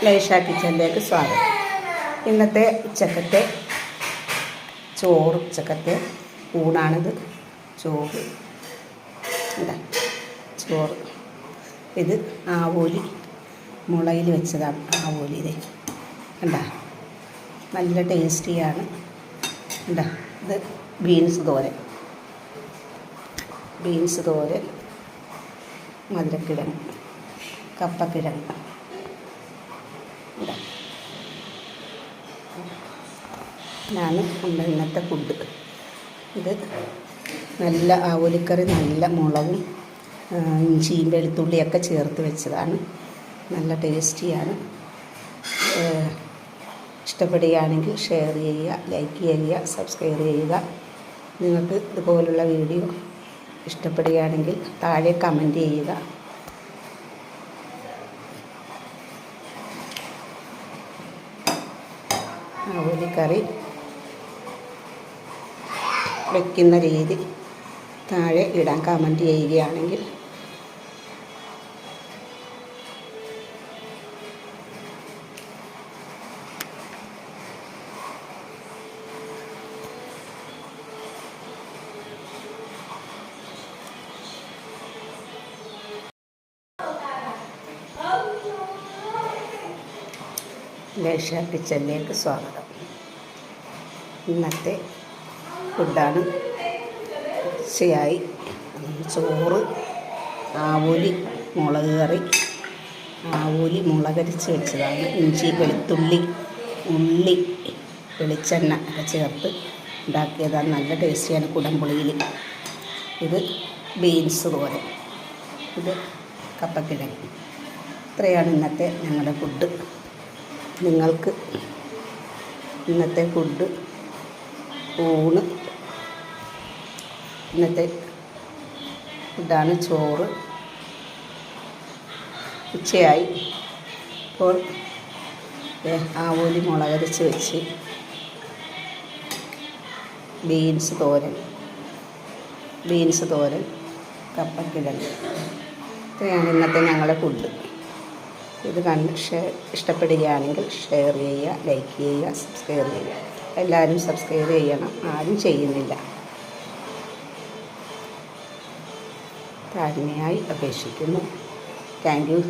ലൈഷ കിച്ചണിലേക്ക് സ്വാഗതം. ഇന്നത്തെ ഉച്ചക്കത്തെ ഉച്ചക്കത്തെ ഊണാണിത്. ചോറ് ചോറ് ഇത് ആവോലി മുളയിൽ വെച്ചതാണ്. ആവോലി ഇത് കണ്ടാ നല്ല ടേസ്റ്റിയാണ്. കണ്ടാ ഇത് ബീൻസ് തോരൻ, മധുരക്കിഴങ്ങ്, കപ്പക്കിഴങ്ങ്. ഇതാണ് നമ്മുടെ ഇന്നത്തെ ഫുഡ്. ഇത് നല്ല ആവോലിക്കറി, നല്ല മുളകും ഇഞ്ചിയും വെളുത്തുള്ളിയൊക്കെ ചേർത്ത് വെച്ചതാണ്. നല്ല ടേസ്റ്റിയാണ്. ഇഷ്ടപ്പെടുകയാണെങ്കിൽ ഷെയർ ചെയ്യുക, ലൈക്ക് ചെയ്യുക, സബ്സ്ക്രൈബ് ചെയ്യുക. നിങ്ങൾക്ക് ഇതുപോലുള്ള വീഡിയോ ഇഷ്ടപ്പെടുകയാണെങ്കിൽ താഴെ കമൻറ്റ് ചെയ്യുക. ആവോലിക്കറി വയ്ക്കുന്ന രീതി താഴെ ഇടാൻ കമൻറ്റ് ചെയ്യുകയാണെങ്കിൽ ലൈഷ കിച്ചണിലേക്ക് സ്വാഗതം. ഇന്നത്തെ ഫുഡാണ്. ഉച്ചയായി. ചോറ്, ആവോലി മുളക് കറി, ആവോലി മുളകരിച്ച് വെച്ചതാണ്. ഇഞ്ചി, വെളുത്തുള്ളി, ഉള്ളി, വെളിച്ചെണ്ണ ഒക്കെ ചേർത്ത് ഉണ്ടാക്കിയതാണ്. നല്ല ടേസ്റ്റിയാണ്. കുടംപുളിയിൽ. ഇത് ബീൻസ് തോരൻ, ഇത് കപ്പക്കിഴങ്ങ്. ഇത്രയാണ് ഇന്നത്തെ ഞങ്ങളുടെ ഫുഡ്. നിങ്ങൾക്ക് ഇന്നത്തെ ഫുഡ് ഊണ്, ഇന്നത്തെ ഫുഡാണ് ചോറ്. ഉച്ചയായി. ഇപ്പോൾ ആവോലി മുളകരിച്ച് വെച്ച്, ബീൻസ് തോരൻ, കപ്പക്കിഴങ്ങ്. ഇത്രയാണ് ഇന്നത്തെ ഞങ്ങളുടെ ഫുഡ്. ഇത് കണ്ട് ഇഷ്ടപ്പെടുകയാണെങ്കിൽ ഷെയർ ചെയ്യുക, ലൈക്ക് ചെയ്യുക, സബ്സ്ക്രൈബ് ചെയ്യുക. എല്ലാവരും സബ്സ്ക്രൈബ് ചെയ്യണം. ആരും ചെയ്യുന്നില്ല. താഴ്മയായി അപേക്ഷിക്കുന്നു. Thank you.